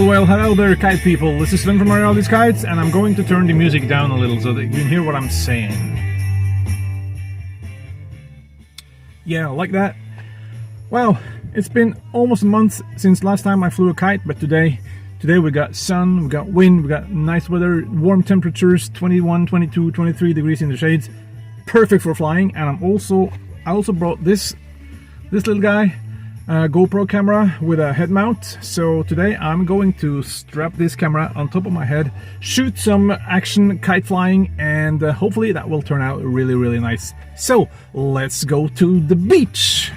Well, hello there, kite people. This is Sven from These Kites, and I'm going to turn the music down a little so that you can hear what I'm saying. Yeah, like that. Well, it's been almost a month since last time I flew a kite, but today we got sun, we got wind, we got nice weather, warm temperatures, 21, 22, 23 degrees in the shades. Perfect for flying. And I also brought this little guy, GoPro camera with a head mount. So today I'm going to strap this camera on top of my head, shoot some action kite flying, and hopefully that will turn out really nice. So let's go to the beach.